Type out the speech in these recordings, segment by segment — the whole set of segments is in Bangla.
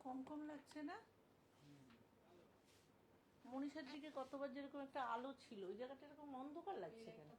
কম কম লাগছে না? মনীষার দিকে কতবার যেরকম একটা আলো ছিল, ওই জায়গাটা এরকম অন্ধকার লাগছে কেন?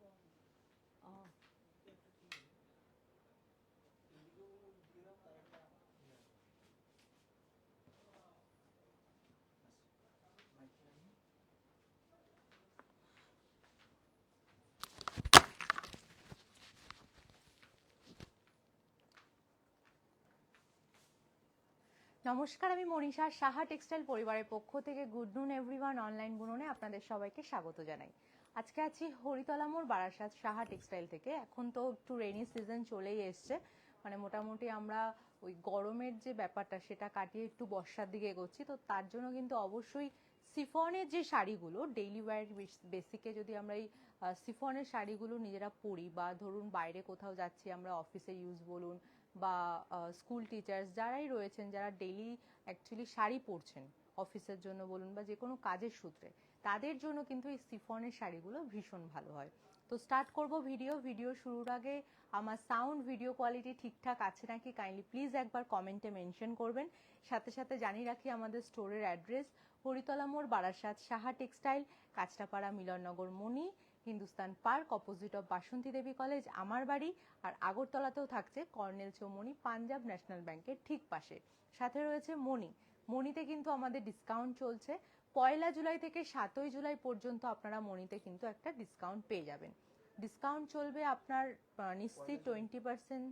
নমস্কার, আমি মনীষা। সাহা টেক্সটাইল পরিবারের পক্ষ থেকে গুড নুন এভরিওয়ান অনলাইন বুননে আপনাদের সবাইকে স্বাগত জানাই। আজকে আছি হরিতলা মোড়, বারাসাত, সাহা টেক্সটাইল থেকে। এখন তো একটু রেইনি সিজন চলেই এসছে, মানে মোটামুটি আমরা ওই গরমের যে ব্যাপারটা সেটা কাটিয়ে একটু বর্ষার দিকে এগোচ্ছি। তো তার জন্য কিন্তু অবশ্যই সিফনের যে শাড়িগুলো ডেইলি ওয়্যার বেসিকে, যদি আমরা এই সিফনের শাড়িগুলো নিজেরা পরি, বা ধরুন বাইরে কোথাও যাচ্ছি আমরা, অফিসে ইউজ বলুন বা স্কুল টিচার্স যারাই রয়েছেন, যারা ডেইলি অ্যাকচুয়ালি শাড়ি পরছেন অফিসের জন্য বলুন বা যে কোনো কাজের সূত্রে, তাদের জন্য কিন্তু এই সিফনের শাড়িগুলো ভীষণ ভালো হয়। তো স্টার্ট করব ভিডিও শুরুর আগে আমার সাউন্ড ভিডিও কোয়ালিটি ঠিকঠাক আছে নাকি কাইন্ডলি প্লিজ একবার কমেন্টে মেনশন করবেন। সাথে সাথে জানিয়ে রাখি আমাদের স্টোরের অ্যাড্রেস হরিতলা মোড়, Barasat, Saha textile, Kanchrapara, Milannagar, Mani, Hindustan park, opposite of Basanti Debi college আমার বাড়ি। আর আগরতলাতেও থাকছে কর্নেল চৌমনি, পাঞ্জাব ন্যাশনাল ব্যাংকের ঠিক পাশে। সাথে রয়েছে মণিতে কিন্তু আমাদের ডিসকাউন্ট চলছে। 1 জুলাই থেকে 7 জুলাই পর্যন্ত আপনারা মণিতে কিন্তু একটা ডিসকাউন্ট পেয়ে যাবেন। ডিসকাউন্ট চলবে আপনার নিশ্চিত 20%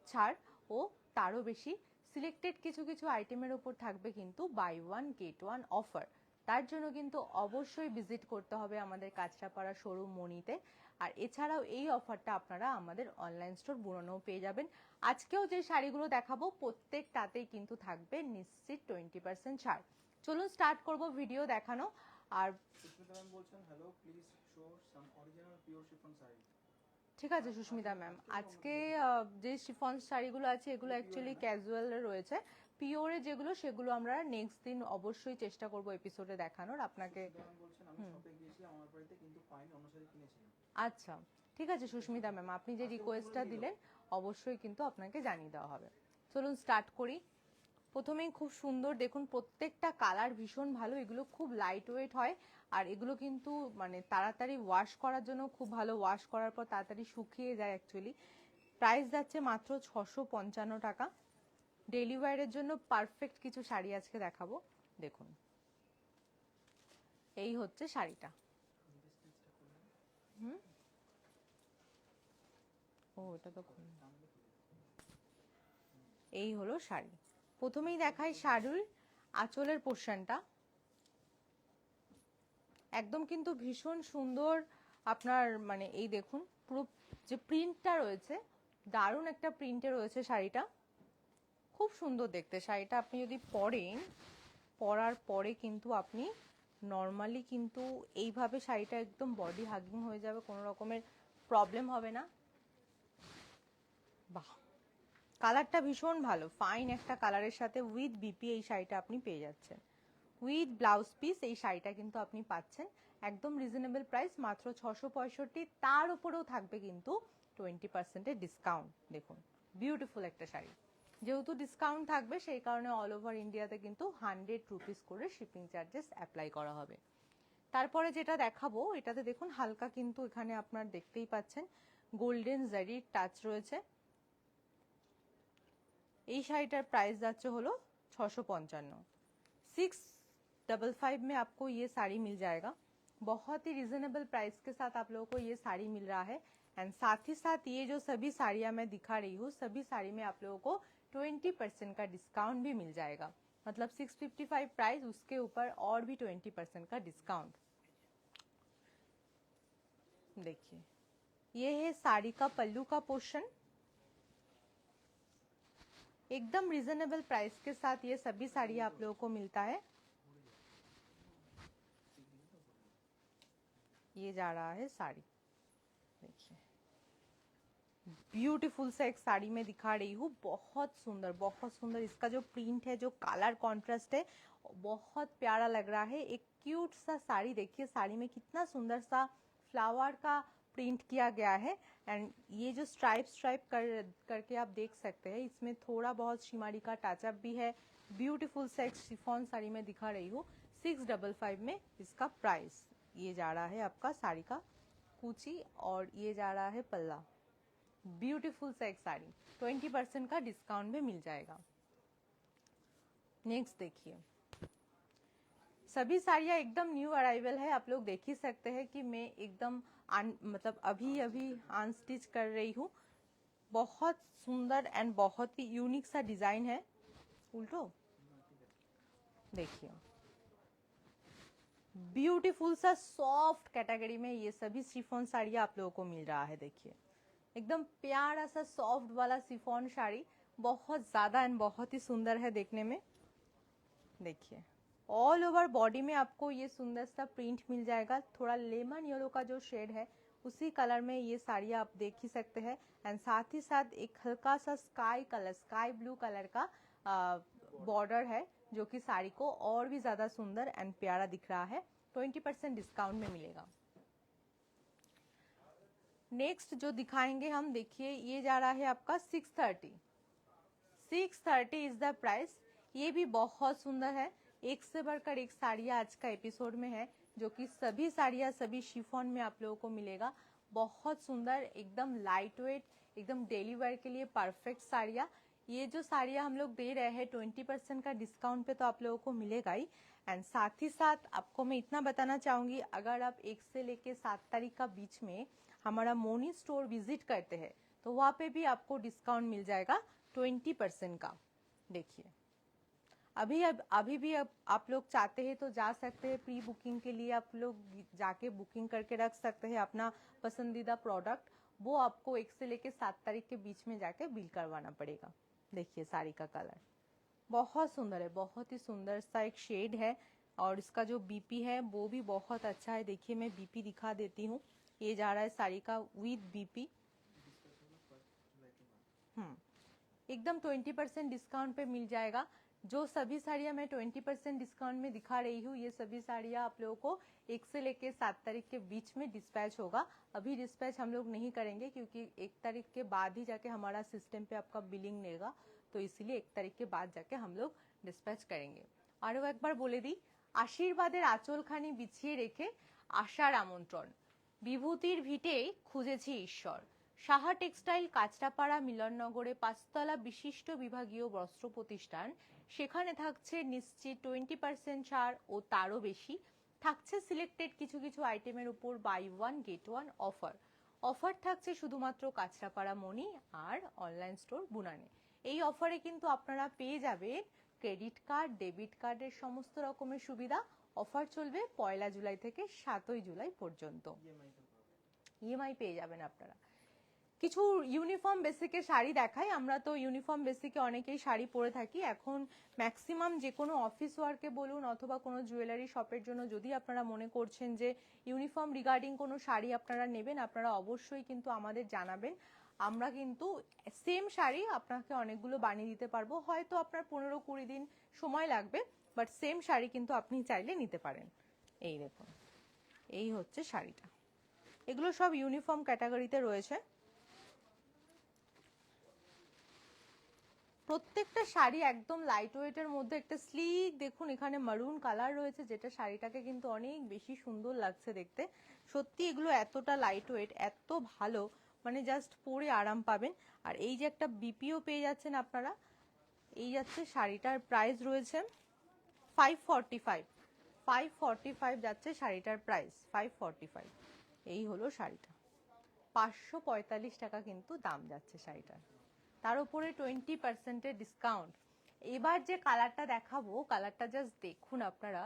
ছাড় ও তারও বেশি। সিলেক্টেড কিছু কিছু আইটেমের উপর থাকবে কিন্তু buy one get one offer. তার জন্য কিন্তু অবশ্যই ভিজিট করতে হবে আমাদের কাঁচরাপাড়া শোরুম মণিতে। আর এছাড়াও এই অফারটা আপনারা আমাদের অনলাইন স্টোর বুননেও পেয়ে যাবেন। আজকেও যে শাড়িগুলো দেখাবো প্রত্যেকটাতেই কিন্তু থাকবে নিশ্চিত 20% ছাড়। চলুন স্টার্ট করব ভিডিও দেখানো। আর সুস্মিতা ম্যাম বলছেন, hello, please show some original pure chiffon sari. ঠিক আছে সুস্মিতা ম্যাম, আজকে যে শিফন শাড়িগুলো আছে এগুলো অ্যাকচুয়ালি ক্যাজুয়াল রয়েছে। পিওরে যেগুলো সেগুলো আমরা নেক্সট দিন অবশ্যই চেষ্টা করব এপিসোডে দেখানোর আপনাকে। বলছেন আমি শপে গিয়েছিলাম আমার বাড়িতে, কিন্তু পাইনি, অন্য শাড়ি কিনেছিলাম। আচ্ছা ঠিক আছে সুস্মিতা ম্যাম, আপনি যে রিকোয়েস্টটা দিলেন অবশ্যই কিন্তু আপনাকে জানিয়ে দেওয়া হবে। চলুন স্টার্ট করি। প্রথমেই খুব সুন্দর দেখুন, প্রত্যেকটা কালার ভীষণ ভালো। এগুলো খুব লাইট ওয়েট হয়, আর এগুলো কিন্তু মানে তাড়াতাড়ি ওয়াশ করার জন্য খুব ভালো। ওয়াশ করার পর তাড়াতাড়ি শুকিয়ে যায় অ্যাকচুয়ালি। প্রাইস যাচ্ছে মাত্র 655 টাকা। ডেইলি ওয়্যারের জন্য পারফেক্ট কিছু শাড়ি আজকে দেখাবো। দেখুন, এই হচ্ছে শাড়িটা। হুম, ও এটা তো এই হলো শাড়ি। প্রথমেই দেখাই শাড়ির আঁচলের পোর্শনটা। একদম কিন্তু ভীষণ সুন্দর আপনার, মানে এই দেখুন পুরো যে প্রিন্টটা রয়েছে, দারুণ একটা প্রিন্টে রয়েছে শাড়িটা। খুব সুন্দর দেখতে শাড়িটা। আপনি যদি পরেন, পরার পরে কিন্তু আপনি নর্মালি কিন্তু এইভাবে শাড়িটা একদম বডি হাগিং হয়ে যাবে, কোনো রকমের প্রবলেম হবে না। বাহ, কালারটা ভীষণ ভালো, ফাইন একটা কালারের সাথে উইথ বিপি এই শাড়িটা আপনি পেয়ে যাচ্ছেন। উইথ ব্লাউজ পিস এই শাড়িটা কিন্তু আপনি পাচ্ছেন একদম রিজনেবল প্রাইস, মাত্র 665। তার উপরেও থাকবে কিন্তু 20% ডিসকাউন্ট। দেখুন বিউটিফুল একটা শাড়ি। যেহেতু ডিসকাউন্ট থাকবে সেই কারণে অল ওভার ইন্ডিয়াতে কিন্তু 100 রুপিস করে শিপিং চার্জেস অ্যাপ্লাই করা হবে। তারপরে যেটা দেখাবো এটাতে দেখুন হালকা কিন্তু এখানে আপনার দেখতেই পাচ্ছেন গোল্ডেন জারির টাচ রয়েছে। এই শাড়িটার প্রাইস যাচ্ছে হলো 655। 655 में आपको ये साड़ी मिल जाएगा। बहुत ही रिजनेबल प्राइस के साथ आप लोगों को ये साड़ी मिल रहा है। एंड साथ ही साथ ये जो सभी साड़ियाँ मैं दिखा रही हूँ, सभी साड़ी में आप लोगों को 20% का डिस्काउंट भी मिल जाएगा। मतलब 655 प्राइस, उसके ऊपर और भी 20% का डिस्काउंट। देखिए ये है साड़ी का पल्लू का पोर्शन। एकदम रिजनेबल प्राइस के साथ ये सभी साड़ी आप लोगों को मिलता है। ये जा रहा है साड़ी, देखिए ब्यूटीफुल सा एक साड़ी में दिखा रही हूँ। बहुत सुंदर बहुत सुंदर, इसका जो प्रिंट है, जो कलर कॉन्ट्रास्ट है, बहुत प्यारा लग रहा है। एक क्यूट सा साड़ी, देखिए साड़ी में कितना सुंदर सा फ्लावर का प्रिंट किया गया है। एंड ये जो स्ट्राइप करके आप देख सकते हैं, इसमें थोड़ा बहुत शिमारी का टचअप भी है। ब्यूटीफुल सेक्स शिफॉन साड़ी में दिखा रही हूँ 655 में इसका प्राइस। ये जा रहा है आपका साड़ी का कुची और ये जा रहा है पल्ला। ब्यूटीफुल सेक्स साड़ी 20% का डिस्काउंट में मिल जाएगा। नेक्स्ट देखिए, सभी साड़ियाँ एकदम न्यू अराइवल है। आप लोग देख ही सकते हैं कि मैं एकदम मतलब अभी अभी अनस्टिच कर रही हूँ। बहुत सुंदर एंड बहुत ही यूनिक सा डिजाइन है। उल्टो देखिए, ब्यूटीफुल सा सॉफ्ट कैटेगरी में ये सभी शिफॉन साड़ियाँ आप लोगों को मिल रहा है। देखिए एकदम प्यारा सा सॉफ्ट वाला शिफॉन साड़ी, बहुत ज्यादा एंड बहुत ही सुंदर है देखने में। देखिए ऑल ओवर बॉडी में आपको ये सुंदर सा प्रिंट मिल जाएगा। थोड़ा लेमन येलो का जो शेड है उसी कलर में ये साड़ियाँ आप देख ही सकते हैं। एंड साथ ही साथ एक हल्का सा sky colour, sky blue colour का बॉर्डर है जो कि साड़ी को और भी ज्यादा सुंदर एंड प्यारा दिख रहा है। 20% डिस्काउंट में मिलेगा। नेक्स्ट जो दिखाएंगे हम, देखिए ये जा रहा है आपका 630 इज द प्राइस। ये भी बहुत सुंदर है। एक से बढ़कर एक साड़ियाँ आज का एपिसोड में है, जो कि सभी साड़ियाँ सभी शिफॉन में आप लोगों को मिलेगा। बहुत सुंदर, एकदम लाइट वेट, एकदम डेली वेयर के लिए परफेक्ट साड़ियाँ। ये जो साड़ियाँ हम लोग दे रहे हैं 20% का डिस्काउंट पे तो आप लोगों को मिलेगा ही। एंड साथ ही साथ आपको मैं इतना बताना चाहूंगी, अगर आप 1 से लेके 7 तारीख का बीच में हमारा मोनी स्टोर विजिट करते हैं तो वहाँ पे भी आपको डिस्काउंट मिल जाएगा 20% का। देखिए अभी भी आप लोग चाहते हैं तो जा सकते हैं। प्री बुकिंग के लिए आप लोग जाके बुकिंग करके रख सकते हैं अपना पसंदीदा प्रोडक्ट। वो आपको 1 से लेके 7 तारीख के बीच में जाके बिल करवाना पड़ेगा। देखिए साड़ी का कलर बहुत सुंदर है, बहुत ही सुंदर सा एक शेड है। और इसका जो बीपी है वो भी बहुत अच्छा है। देखिए मैं बीपी दिखा देती हूँ। ये जा रहा है साड़ी का विद बीपी। एकदम 20% डिस्काउंट पे मिल जाएगा। जो सभी साड़ियाँ मैं 20% डिस्काउंट में दिखा रही हूँ, ये सभी साड़ियाँ आप लोगों को 1 से लेके 7 तारीख के बीच में डिस्पैच होगा। अभी डिस्पैच हम लोग नहीं करेंगे क्योंकि 1 तारीख के बाद ही जाके हमारा सिस्टम पे आपका बिलिंग लेगा, तो इसीलिए 1 तारीख के बाद जाके हम लोग डिस्पैच करेंगे। আরও একবার বলে দিই, আশীর্বাদের আঁচলখানি বিছিয়ে রেখে আশার আমন্ত্রণ, বিভূতির ভিটে খুঁজেছি ঈশ্বর। সাহা টেক্সটাইল কাঁচরাপাড়া মিলননগরে 5 তলা বিশিষ্ট বিভাগীয় বস্ত্র প্রতিষ্ঠান। সেখানে থাকছে নিশ্চিত 20% ছাড় ও তারও বেশি। থাকছে সিলেক্টেড কিছু কিছু আইটেমের উপর বাই 1 গেট 1 অফার। অফার থাকছে শুধুমাত্র কাঁচরাপাড়া মনি আর অনলাইন স্টোর বুনানে। এই অফারে কিন্তু আপনারা পেয়ে যাবেন ক্রেডিট কার্ড, ডেবিট কার্ডের সমস্ত রকমের সুবিধা। অফার চলবে 1 জুলাই থেকে 7 জুলাই পর্যন্ত। ইএমআই পেয়ে যাবেন আপনারা। কিছু ইউনিফর্ম বেসিকের শাড়ি দেখাই। আমরা তো ইউনিফর্ম বেসিকে অনেকেই শাড়ি পরে থাকি। এখন ম্যাক্সিমাম যে কোনো অফিস ওয়ার্কে বলুন অথবা কোনো জুয়েলারি শপের জন্য যদি আপনারা মনে করছেন যে ইউনিফর্ম রিগার্ডিং কোনো শাড়ি আপনারা নেবেন, আপনারা অবশ্যই কিন্তু আমাদের জানাবেন। আমরা কিন্তু সেম শাড়ি আপনাকে অনেকগুলো বানিয়ে দিতে পারবো। হয়তো আপনার 15-20 দিন সময় লাগবে, বাট সেম শাড়ি কিন্তু আপনি চাইলে নিতে পারেন। এই দেখুন, এই হচ্ছে শাড়িটা। এগুলো সব ইউনিফর্ম ক্যাটাগরিতে রয়েছে। প্রত্যেকটা শাড়ি একদম লাইট ওয়েটের মধ্যে একটা স্লিক, দেখুন এখানে মারুন কালার রয়েছে যেটা শাড়িটাকে কিন্তু অনেক বেশি সুন্দর লাগছে দেখতে। সত্যি এগুলো এতটা লাইট ওয়েট, এত ভালো, মানে জাস্ট পরে আরাম পাবেন। আর এই যে একটা বিপিও পেয়ে যাচ্ছেন আপনারা। এই যাচ্ছে শাড়িটার প্রাইস রয়েছে 545 যাচ্ছে শাড়িটার প্রাইস 545। এই হলো শাড়িটা, 545 টাকা কিন্তু দাম যাচ্ছে শাড়িটার। তার উপরে 20% ডিসকাউন্ট। এবার যে কালারটা দেখাবো, কালারটা জাস্ট দেখুন আপনারা,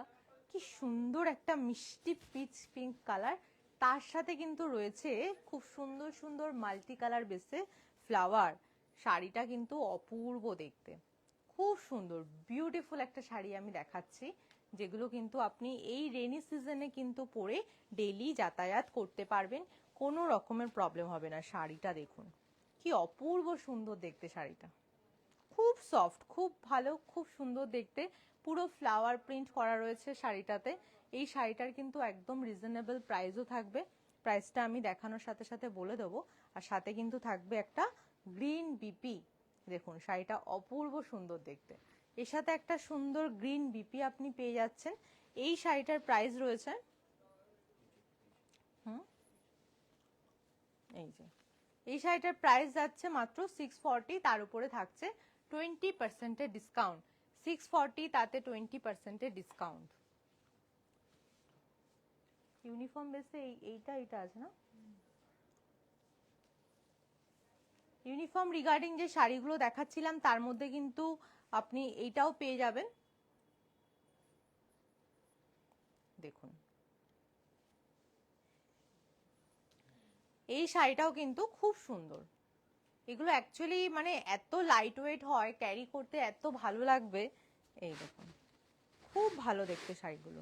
কি সুন্দর একটা মিষ্টি পিচ পিঙ্ক কালার। তার সাথে কিন্তু রয়েছে খুব সুন্দর সুন্দর মাল্টি কালার বেসে ফ্লাওয়ার। শাড়িটা কিন্তু অপূর্ব দেখতে, খুব সুন্দর বিউটিফুল একটা শাড়ি আমি দেখাচ্ছি, যেগুলো কিন্তু আপনি এই রেনি সিজনে কিন্তু পরে ডেইলি যাতায়াত করতে পারবেন, কোনো রকমের প্রবলেম হবে না। শাড়িটা দেখুন কি অপূর্ব সুন্দর দেখতে, শাড়িটা খুব সফট, খুব ভালো, খুব সুন্দর দেখতে। পুরো ফ্লাওয়ার প্রিন্ট করা রয়েছে শাড়িটাতে। এই শাড়িটার কিন্তু একদম রিজনেবল প্রাইসও থাকবে। প্রাইসটা আমি দেখানোর সাথে সাথে বলে দেবো। আর সাথে কিন্তু থাকবে একটা গ্রিন বিপি। দেখুন শাড়িটা অপূর্ব সুন্দর দেখতে। এর সাথে একটা সুন্দর গ্রিন বিপি আপনি পেয়ে যাচ্ছেন। এই শাড়িটার প্রাইস রয়েছে এই শাড়িটার প্রাইস যাচ্ছে মাত্র 640, তার উপরে থাকছে 20% ডিসকাউন্ট। 640 তাতে 20% ডিসকাউন্ট। ইউনিফর্ম বেসে এইটা আছে না? ইউনিফর্ম রিগার্ডিং যে শাড়িগুলো দেখাচ্ছিলাম তার মধ্যে কিন্তু আপনি এইটাও পেয়ে যাবেন। দেখুন এই শাড়িটাও কিন্তু খুব সুন্দর। এগুলো অ্যাকচুয়ালি মানে এত লাইট ওয়েট হয়, ক্যারি করতে এত ভালো লাগবে। এই দেখুন খুব ভালো দেখতে শাড়িগুলো,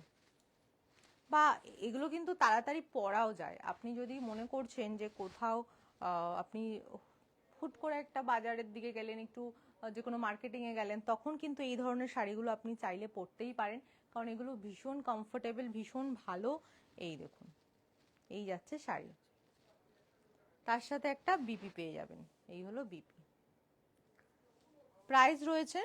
বা এগুলো কিন্তু তাড়াতাড়ি পরাও যায়। আপনি যদি মনে করছেন যে কোথাও আপনি হুট করে একটা বাজারের দিকে গেলেন, একটু যে কোনো মার্কেটিংয়ে গেলেন, তখন কিন্তু এই ধরনের শাড়িগুলো আপনি চাইলে পরতেই পারেন, কারণ এগুলো ভীষণ কমফোর্টেবল, ভীষণ ভালো। এই দেখুন এই যাচ্ছে শাড়ি, তার সাথে একটা বিপি পেয়ে যাবেন। এই হলো বিপি। প্রাইস রয়েছে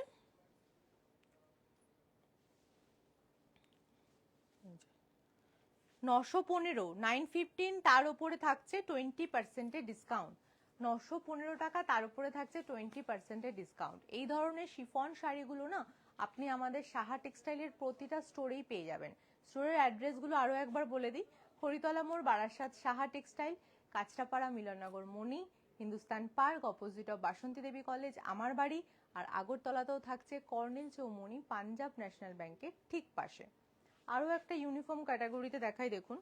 915, 915, তার উপরে থাকছে 20% ডিসকাউন্ট। 915 টাকা, তার উপরে থাকছে 20% ডিসকাউন্ট। এই ধরনের শিফন শাড়িগুলো না আপনি আমাদের সাহা টেক্সটাইলের প্রতিটা স্টোরেই পেয়ে যাবেন। স্টোরের অ্যাড্রেসগুলো আরও একবার বলে দিই। হরিতলা মোড়, Barasat, Saha textile, Kanchrapara, Milannagar, Mani, Hindustan park, opposite of Basanti Debi college আমার বাড়ি। আর আগরতলাতেও থাকছে কর্নেল চৌমনি, পাঞ্জাব ন্যাশনাল ব্যাংকের ঠিক পাশে। আরও একটা ইউনিফর্ম ক্যাটাগরিতে দেখাই, দেখুন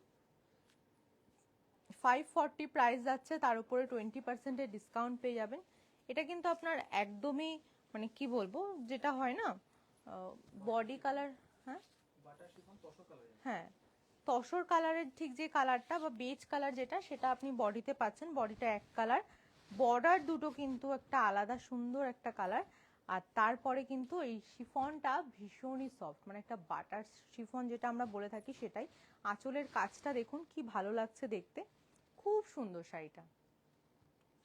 540 প্রাইস যাচ্ছে, তার উপরে 20% ডিসকাউন্ট পেয়ে যাবেন। এটা কিন্তু আপনার একদমই মানে কি বলবো, যেটা হয় না বডি কালার, হ্যাঁ তসর কালারের ঠিক যে কালারটা বা বেজ কালার যেটা, সেটা আপনি বডিতে পাচ্ছেন। বডিটা এক কালার, বর্ডার দুটো কিন্তু একটা আলাদা সুন্দর একটা কালার। আর তারপরে কিন্তু এই শিফনটা ভীষণই সফট, মানে একটা বাটার শিফন যেটা আমরা বলে থাকি সেটাই। আঁচলের কাজটা দেখুন কি ভালো লাগছে দেখতে, খুব সুন্দর শাড়িটা।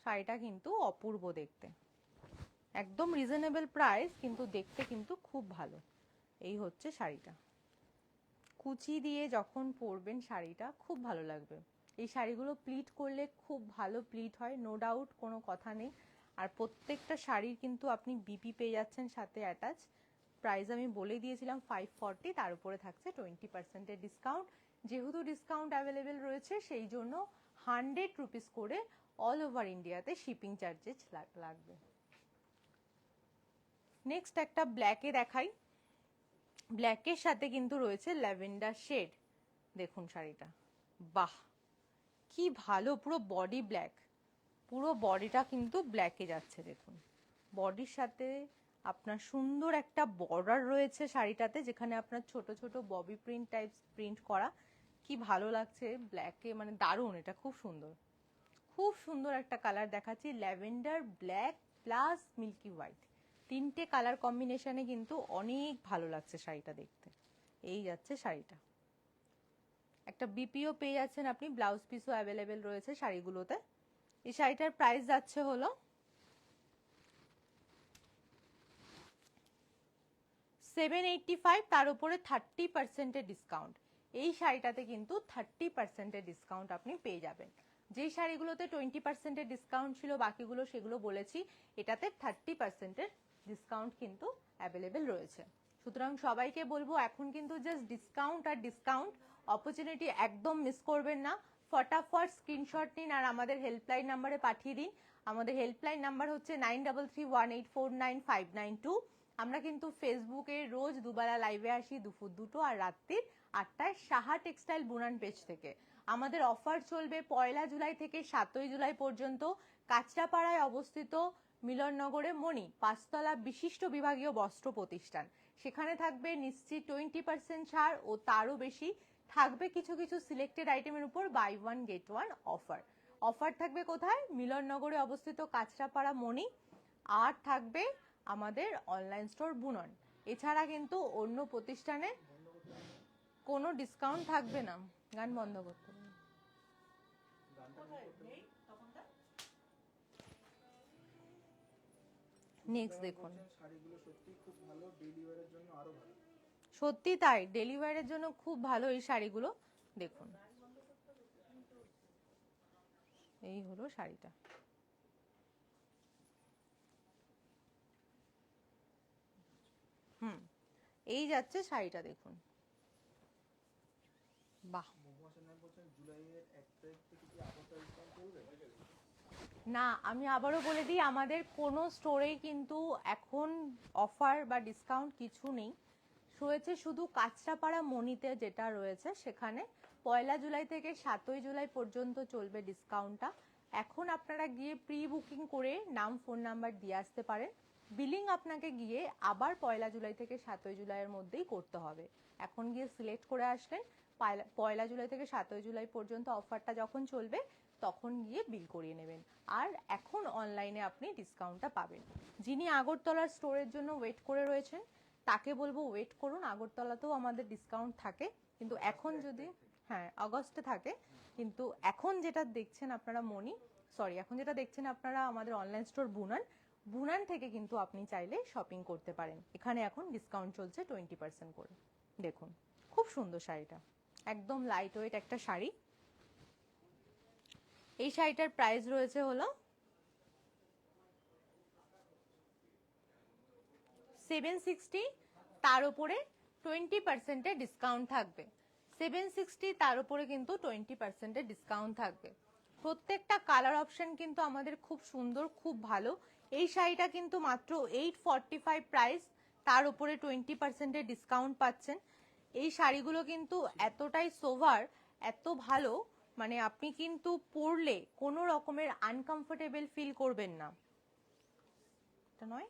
শাড়িটা কিন্তু অপূর্ব দেখতে, একদম রিজনেবল প্রাইস, কিন্তু দেখতে কিন্তু খুব ভালো। এই হচ্ছে শাড়িটা, কুচি দিয়ে যখন পরবেন শাড়িটা খুব ভালো লাগবে। এই শাড়িগুলো প্লিট করলে খুব ভালো প্লিট হয়, নো ডাউট, কোনো কথা নেই। আর প্রত্যেকটা শাড়ির কিন্তু আপনি বিপি পেয়ে যাচ্ছেন সাথে অ্যাটাচ। প্রাইস আমি বলে দিয়েছিলাম 540, তার উপরে থাকছে 20% ডিসকাউন্ট। যেহেতু ডিসকাউন্ট অ্যাভেলেবেল রয়েছে সেই জন্য 100 রুপিস করে অল ওভার ইন্ডিয়াতে শিপিং চার্জেস লাগবে। নেক্সট একটা ব্ল্যাকে দেখাই। ব্ল্যাকের সাথে কিন্তু রয়েছে ল্যাভেন্ডার শেড। দেখুন শাড়িটা, বাহ কি ভালো, পুরো বডি ব্ল্যাক, পুরো বডিটা কিন্তু ব্ল্যাকে যাচ্ছে। দেখুন বডির সাথে আপনার সুন্দর একটা বর্ডার রয়েছে শাড়িটাতে, যেখানে আপনার ছোট ছোট ববি প্রিন্ট টাইপ প্রিন্ট করা, কি ভালো লাগছে ব্ল্যাকে, মানে দারুণ, এটা খুব সুন্দর। খুব সুন্দর একটা কালার দেখাচ্ছি, lavender, black plus milky white, তিনটে কালার কম্বিনেশনে কিন্তু অনেক ভালো লাগছে শাড়িটা দেখতে। এই যাচ্ছে শাড়িটা, একটা বিপিও পেয়ে যাচ্ছেন আপনি, ব্লাউজ পিসও অ্যাভেলেবেল রয়েছে শাড়িগুলোতে। এই শাড়িটার প্রাইস যাচ্ছে হলো 785, তার উপরে 30% ডিসকাউন্ট। এই শাড়িটাতে কিন্তু 30% ডিসকাউন্ট আপনি পেয়ে যাবেন। যেই শাড়িগুলোতে 20% ডিসকাউন্ট ছিল বাকিগুলো সেগুলো বলেছি, এটাতে 30% ডিসকাউন্ট কিন্তু অ্যাভেলেবেল রয়েছে। সুতরাং সবাইকে বলবো এখন কিন্তু জাস্ট ডিসকাউন্ট আর ডিসকাউন্ট, অপরচুনিটি একদম মিস করবেন না। ফটাফট স্ক্রিনশট নিন আর আমাদের হেল্পলাইন নাম্বারে পাঠিয়ে দিন। আমাদের হেল্পলাইন নাম্বার হচ্ছে 9331849592। আমরা কিন্তু ফেসবুকে রোজ দুবেলা লাইভে আসি, দুপুর 2টো আর রাত্রির 8টায়, সাহা টেক্সটাইল বুনান পেজ থেকে। আমাদের অফার চলবে 1 জুলাই থেকে 7 জুলাই পর্যন্ত। কাঁচরাপাড়ায় অবস্থিত মিলননগরে মণি 5তলা বিশিষ্ট বিভাগীয় বস্ত্র প্রতিষ্ঠান, সেখানে থাকবে নিশ্চিত 20% ছাড়, ও তারও বেশি থাকবে কিছু কিছু সিলেক্টেড আইটেমের উপর বাই 1 গেট 1 অফার। অফার থাকবে কোথায়? মিলননগরে অবস্থিত কাঁচরাপাড়া মণি, আর থাকবে আমাদের অনলাইন স্টোর বুনন। এছাড়া কিন্তু অন্য প্রতিষ্ঠানে কোনো ডিসকাউন্ট থাকবে না। গান বন্ধ করতে হবে। নেক্সট দেখুন, শাড়িগুলো সত্যি খুব ভালো, ডেইলি ওয়্যারের জন্য আরো ভালো। সত্যি তাই, ডেলিভারির জন্য খুব ভালো এই শাড়িগুলো। দেখুন, এই হলো শাড়িটা। এই যাচ্ছে শাড়িটা, দেখুন, বাহ। জুলাইয়ের 1 তারিখ থেকে কি আবার ডিসকাউন্ট করবে? না, আমি আবারও বলে দিই, আমাদের কোনো স্টোরেই কিন্তু এখন অফার বা ডিসকাউন্ট কিছু নেই। রয়েছে শুধু কাঁচরাপাড়া মণিতে যেটা রয়েছে সেখানে 1 জুলাই থেকে 7 জুলাই পর্যন্ত চলবে ডিসকাউন্টটা। এখন আপনারা গিয়ে প্রি বুকিং করে নাম ফোন নাম্বার দিয়ে আসতে পারেন। বিলিং আপনাকে গিয়ে আবার 1 জুলাই থেকে 7 জুলাইয়ের মধ্যেই করতে হবে। এখন গিয়ে সিলেক্ট করে আসলেন, 1 জুলাই থেকে 7 জুলাই পর্যন্ত অফারটা যখন চলবে তখন গিয়ে বিল করিয়ে নেবেন। আর এখন অনলাইনে আপনি ডিসকাউন্টটা পাবেন। যিনি আগরতলার স্টোরের জন্য ওয়েট করে রয়েছেন তাকে বলবো ওয়েট করুন, আগরতলাতেও আমাদের ডিসকাউন্ট থাকে, কিন্তু এখন যদি, হ্যাঁ আগস্টে থাকে, কিন্তু এখন যেটা দেখছেন আপনারা এখন যেটা দেখছেন আপনারা আমাদের অনলাইন স্টোর বুনান থেকে কিন্তু আপনি চাইলে শপিং করতে পারেন। এখানে এখন ডিসকাউন্ট চলছে 20% করে। দেখুন, খুব সুন্দর শাড়িটা, একদম লাইট ওয়েট একটা শাড়ি। এই শাড়িটার প্রাইস রয়েছে হলো 760, তার উপরে 20% ডিসকাউন্ট থাকবে। 760 তার উপরে কিন্তু 20% ডিসকাউন্ট থাকবে। প্রত্যেকটা কালার অপশন কিন্তু আমাদের খুব সুন্দর, খুব ভালো। এই শাড়িটা কিন্তু মাত্র 845 প্রাইস, তার উপরে 20% ডিসকাউন্ট পাচ্ছেন। এই শাড়িগুলো কিন্তু এতটাই সোভার, এত ভালো, মানে আপনি কিন্তু পরলে কোনো রকমের আনকমফোর্টেবল ফিল করবেন না। এটা নয়,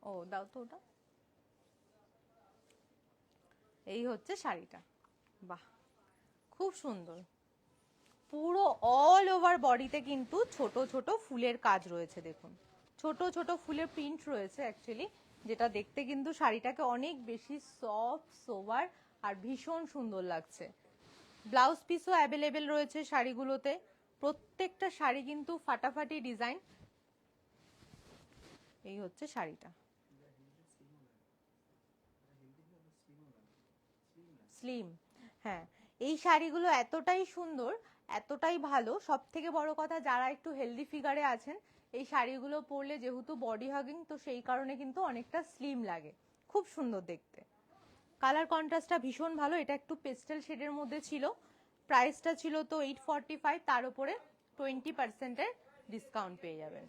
ও দাও তো ওটা। এই হচ্ছে শাড়িটা, বাহ খুব সুন্দর। পুরো অল ওভার বডিতে কিন্তু ছোট ছোট ফুলের কাজ রয়েছে, দেখুন ছোট ছোট ফুলের প্রিন্ট রয়েছে অ্যাকচুয়ালি, যেটা দেখতে কিন্তু শাড়িটাকে অনেক বেশি সফট সোভার আর ভীষণ সুন্দর লাগছে। ব্লাউজ পিসও অ্যাভেলেবেল রয়েছে শাড়িগুলোতে। প্রত্যেকটা শাড়ি কিন্তু ফাটাফাটি ডিজাইন। এই হচ্ছে শাড়িটা, স্লিম। হ্যাঁ, এই শাড়িগুলো এতটাই সুন্দর, এতটাই ভালো, সব থেকে বড় কথা যারা একটু হেলদি ফিগারে আছেন এই শাড়িগুলো পরলে যেহেতু বডি হাগিং, তো সেই কারণে কিন্তু অনেকটা স্লিম লাগে, খুব সুন্দর দেখতে। কালার কন্ট্রাস্টটা ভীষণ ভালো। এটা একটু পেস্টেল শেডের মধ্যে ছিল, প্রাইসটা ছিল তো 845, তার উপরে 20% ডিসকাউন্ট পেয়ে যাবেন।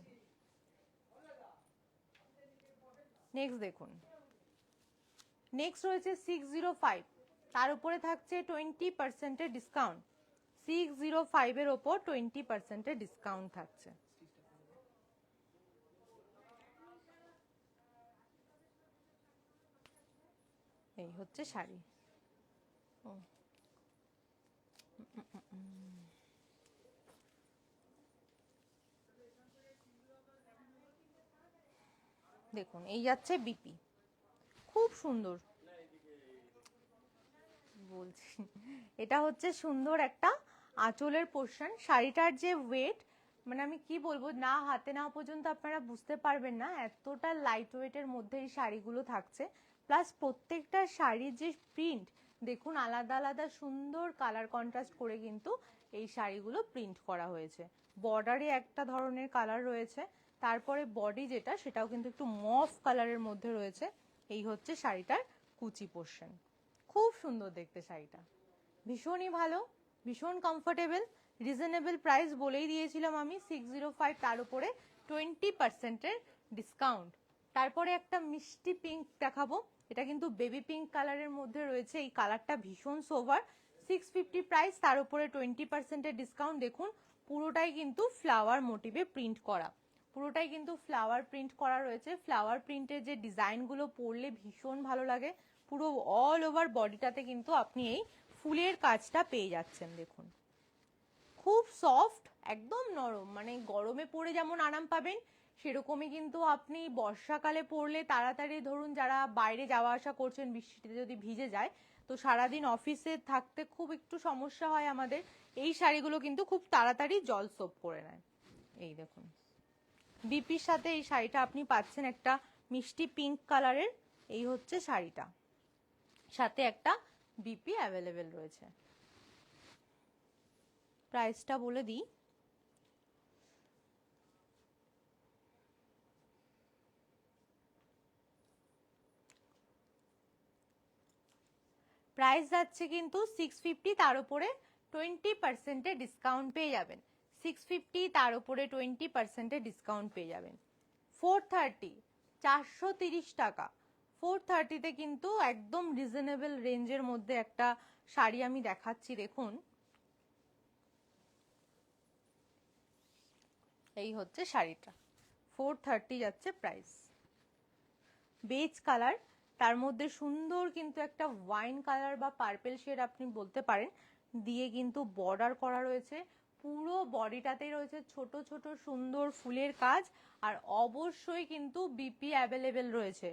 নেক্সট দেখুন, নেক্সট রয়েছে 605, তার উপরে থাকছে 20% ডিসকাউন্ট। 605 এর ওপর 20% ডিসকাউন্ট থাকছে। এই হচ্ছে শাড়ি। দেখুন, এই যাচ্ছে বিপি, খুব সুন্দর বলছি। এটা হচ্ছে সুন্দর একটা আঁচলের পোর্শন। শাড়িটার যে ওয়েট, মানে আমি কি বলবো, না হাতে না পর্যন্ত আপনারা বুঝতে পারবেন না, এতটা লাইট ওয়েটের মধ্যে এই শাড়িগুলো থাকছে। প্লাস প্রত্যেকটা শাড়ির যে প্রিন্ট দেখুন, আলাদা আলাদা সুন্দর কালার কন্ট্রাস্ট করে কিন্তু এই শাড়িগুলো প্রিন্ট করা হয়েছে। বর্ডারে একটা ধরনের কালার রয়েছে, তারপরে বডি যেটা সেটাও কিন্তু একটু মফ কালারের মধ্যে রয়েছে। এই হচ্ছে শাড়িটার কুচি পোর্শন, খুব সুন্দর দেখতে শাড়িটা, ভীষণই ভালো, ভীষণ কমফোর্টেবল। রিজনেবল প্রাইস বলেই দিয়েছিলাম আমি, 605, তার উপরে 20% ডিসকাউন্ট। তারপরে একটা মিষ্টি পিঙ্ক দেখাবো, এটা কিন্তু বেবি পিঙ্ক কালারের মধ্যে রয়েছে। এই কালারটা ভীষণ সোভার। 650 প্রাইস, তার উপরে 20% ডিসকাউন্ট। দেখুন, পুরোটাই কিন্তু ফ্লাওয়ার মোটিভে প্রিন্ট করা, পুরোটাই কিন্তু ফ্লাওয়ার প্রিন্ট করা রয়েছে। ফ্লাওয়ার প্রিন্টের যে ডিজাইনগুলো পরলে ভীষণ ভালো লাগে। পুরো অল ওভার বডিটাতে কিন্তু আপনি এই ফুলের কাজটা পেয়ে যাচ্ছেন। দেখুন, খুব সফট, একদম নরম, মানে গরমে পরে যেমন আরাম পাবেন সেরকমই কিন্তু আপনি বর্ষাকালে পরলে তাড়াতাড়ি, ধরুন যারা বাইরে যাওয়া আসা করছেন বৃষ্টিতে যদি ভিজে যায়, তো সারাদিন অফিসে থাকতে খুব একটু সমস্যা হয় আমাদের, এই শাড়িগুলো কিন্তু খুব তাড়াতাড়ি জল সোপ করে নেয়। এই দেখুন, বিপির সাথে এই শাড়িটা আপনি পাচ্ছেন একটা মিষ্টি পিঙ্ক কালারের। এই হচ্ছে শাড়িটা, সাথে একটা বিপি অ্যাভেলেবেল রয়েছে। প্রাইসটা বলে দিই, প্রাইস যাচ্ছে কিন্তু 650, তার উপরে 20% ডিসকাউন্ট পেয়ে যাবেন। 650, তার উপরে 20% ডিসকাউন্ট পেয়ে যাবেন। 430, 430 টাকা। 430-তে কিন্তু একদম রিজনেবল রেঞ্জের মধ্যে একটা শাড়ি আমি দেখাচ্ছি, দেখুন। এই হচ্ছে শাড়িটা, 430 যাচ্ছে প্রাইস। বেজ কালার, তার মধ্যে সুন্দর কিন্তু একটা ওয়াইন কালার বা পার্পেল শেড আপনি বলতে পারেন দিয়ে কিন্তু বর্ডার করা রয়েছে। পুরো বডিটাতেই রয়েছে ছোট ছোট সুন্দর ফুলের কাজ। আর অবশ্যই কিন্তু বিপি অ্যাভেলেবেল রয়েছে,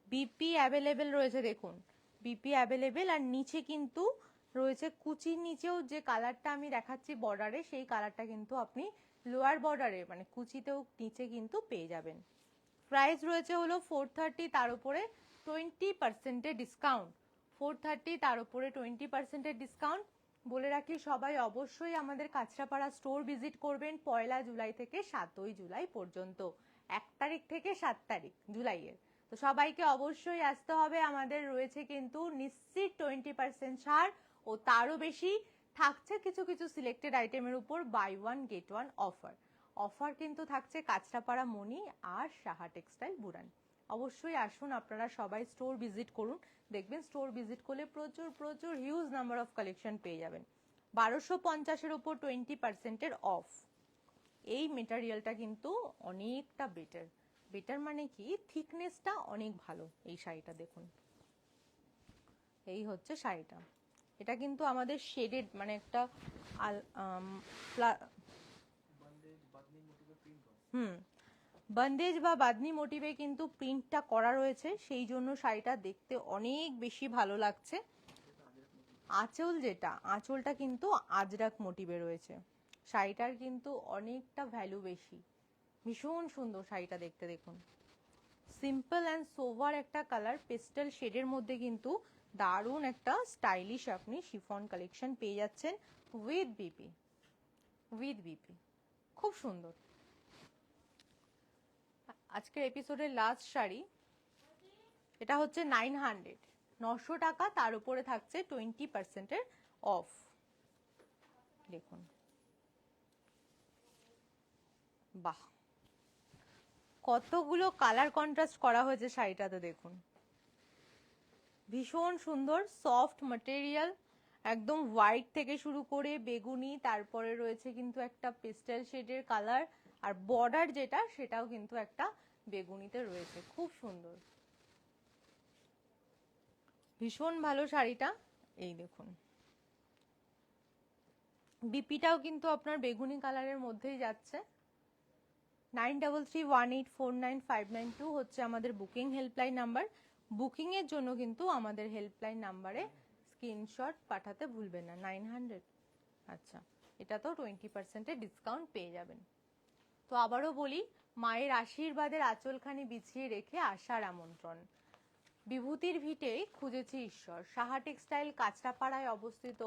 বিপি অ্যাভেলেবেল রয়েছে, দেখুন বিপি অ্যাভেলেবেল। আর নিচে কিন্তু রয়েছে কুচির নিচেও যে কালারটা আমি দেখাচ্ছি বর্ডারে, সেই কালারটা কিন্তু আপনি লোয়ার বর্ডারে মানে কুচিতেও নিচে কিন্তু পেয়ে যাবেন। প্রাইস রয়েছে হলো 430, তার উপরে 20% ডিসকাউন্ট। 430, তার উপরে 20% ডিসকাউন্ট। বলে রাখি সবাই অবশ্যই আমাদের কাঁচরাপাড়া স্টোর ভিজিট করবেন 1 জুলাই থেকে 7 জুলাই পর্যন্ত, 1 তারিখ থেকে 7 তারিখ জুলাইয়ের। তো সবাইকে অবশ্যই আসতে হবে। আমাদের রয়েছে কিন্তু নিশ্চিত 20% ছাড় ও তারও বেশি থাকছে কিছু কিছু সিলেক্টেড আইটেমের উপর বাই 1 গেট 1 অফার। অফার কিন্তু থাকছে কাঁচরাপাড়া মণি আর সাহা টেক্সটাইল বুরান। অবশ্যই আসুন, আপনারা সবাই স্টোর ভিজিট করুন, দেখবেন স্টোর ভিজিট করলে প্রচুর প্রচুর হিউজ নাম্বার অফ কালেকশন পেয়ে যাবেন। 1250-এর উপর 20%-এর অফ। এই মেটেরিয়ালটা কিন্তু অনেকটা বেটার। বেটার মানে কি, থিকনেসটা অনেক ভালো। এই শাড়িটা দেখুন, এই হচ্ছে শাড়িটা। এটা কিন্তু আমাদের শেডেড মানে একটা বন্দেজ বা বাদনি মোটিভে কিন্তু প্রিন্টটা করা রয়েছে, সেই জন্য শাড়িটা দেখতে অনেক বেশি ভালো লাগছে। আঁচল যেটা, আঁচলটা কিন্তু আজরাক মোটিভে রয়েছে। শাড়িটার কিন্তু অনেকটা ভ্যালু বেশি, ভীষণ সুন্দর শাড়িটা দেখতে। দেখুন সিম্পল অ্যান্ড সোভার একটা কালার, পেস্টেল শেডের মধ্যে কিন্তু দারুণ একটা স্টাইলিশ আপনি শিফন কালেকশন পেয়ে যাচ্ছেন উইথ বিপি। উইথ বিপি খুব সুন্দর। আজকের এপিসোডের লাস্ট শাড়ি, এটা হচ্ছে 900 টাকা, তার উপরে থাকছে 20%-এর অফ। দেখুন বাহ, কতগুলো কালার কন্ট্রাস্ট করা হয়েছে শাড়িটাতে, দেখুন ভীষণ সুন্দর। সফট ম্যাটেরিয়াল, একদম হোয়াইট থেকে শুরু করে বেগুনি, তারপরে রয়েছে কিন্তু একটা পেস্টেল শেডের কালার, আর বর্ডার যেটা সেটাও কিন্তু একটা বেগুনিতে রয়েছে। খুব সুন্দর, ভীষণ ভালো শাড়িটা। এই দেখুন বিপিটাও কিন্তু আপনার বেগুনি কালারের মধ্যেই যাচ্ছে। 9331849592 হচ্ছে আমাদের বুকিং হেল্পলাইন নাম্বার। বুকিং এর জন্য কিন্তু আমাদের হেল্পলাইন নাম্বারে স্ক্রিনশট পাঠাতে ভুলবেন না। 900, আচ্ছা, এটা তো 20%-এর ডিসকাউন্ট পেয়ে যাবেন। তো আবারও বলি, মায়ের আশীর্বাদের আঁচলখানি বিছিয়ে রেখে আসার আমন্ত্রণ। বিভূতির ভিটে খুঁজেছি ঈশ্বর। সাহা টেক্সটাইল কাঁচরাপাড়ায় অবস্থিত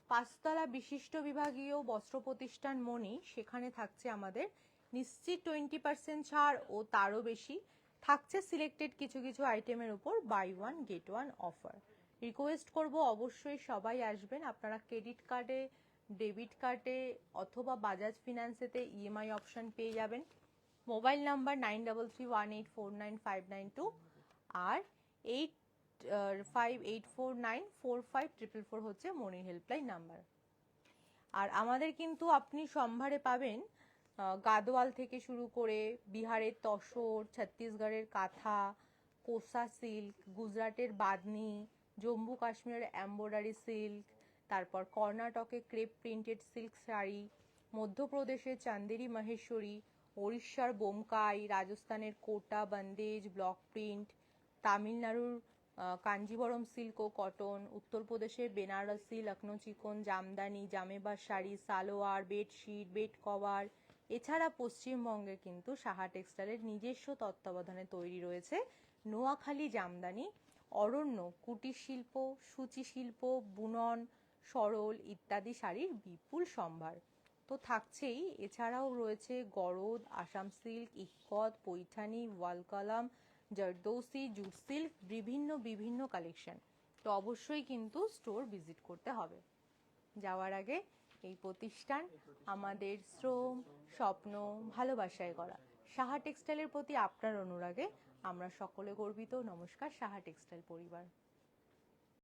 5তলা বিশিষ্ট বিভাগীয় বস্ত্র প্রতিষ্ঠান মণি, সেখানে থাকছে আমাদের নিশ্চিত 20% ছাড় ও তারও বেশি থাকছে সিলেক্টেড কিছু কিছু আইটেমের উপর বাই 1 গেট 1 অফার। রিকোয়েস্ট করব অবশ্যই সবাই আসবেন। আপনারা ক্রেডিট কার্ডে, ডেবিট কার্ডে অথবা বাজাজ ফিনান্সেতে ইএমআই অপশন পেয়ে যাবেন। মোবাইল নাম্বার 9331849592 আর 58494544 হচ্ছে মনির হেল্পলাইন নাম্বার। আর আমাদের কিন্তু আপনি সম্ভারে পাবেন গাদোয়াল থেকে শুরু করে বিহারের তসর, ছত্তিশগড়ের কাঁথা, কোসা সিল্ক, গুজরাটের বাদনি, জম্মু কাশ্মীরের এমব্রয়ডারি সিল্ক, তারপর কর্ণাটকে ক্রেপ প্রিন্টেড সিল্ক শাড়ি, মধ্যপ্রদেশের চান্দেরি মহেশ্বরী, ওড়িশার বোমকাই, রাজস্থানের কোটা বন্দেজ ব্লক প্রিন্ট, তামিলনাড়ুর কাঞ্জিবরম সিল্ক ও কটন, উত্তরপ্রদেশের বেনারসি, লখনৌ চিকন, জামদানি, জামেবাস sari, salwar, bedsheet, bed cover, এছাড়া পশ্চিমবঙ্গে কিন্তু সাহা টেক্সটাইলের নিজস্ব তত্ত্বাবধানে তৈরি রয়েছে নোয়াখালী জামদানি, অরণ্য, কুটির শিল্প, সূচি শিল্প, বুনন, সরল ইত্যাদি শাড়ির বিপুল সম্ভার। তো থাকছেই, এছাড়াও রয়েছে গরদ, আসাম সিল্ক, ইক্কত, পৈঠানি, ওয়ালকালাম, জারদৌসি, জুট সিল্ক, বিভিন্ন কালেকশন। তো অবশ্যই কিন্তু স্টোর ভিজিট করতে হবে। যাওয়ার আগে এই প্রতিষ্ঠান আমাদের শ্রম, স্বপ্ন, ভালোবাসায় গড়া সাহা টেক্সটাইলের প্রতি আপনার অনুরাগে আমরা সকলে গর্বিত। নমস্কার, সাহা টেক্সটাইল পরিবার।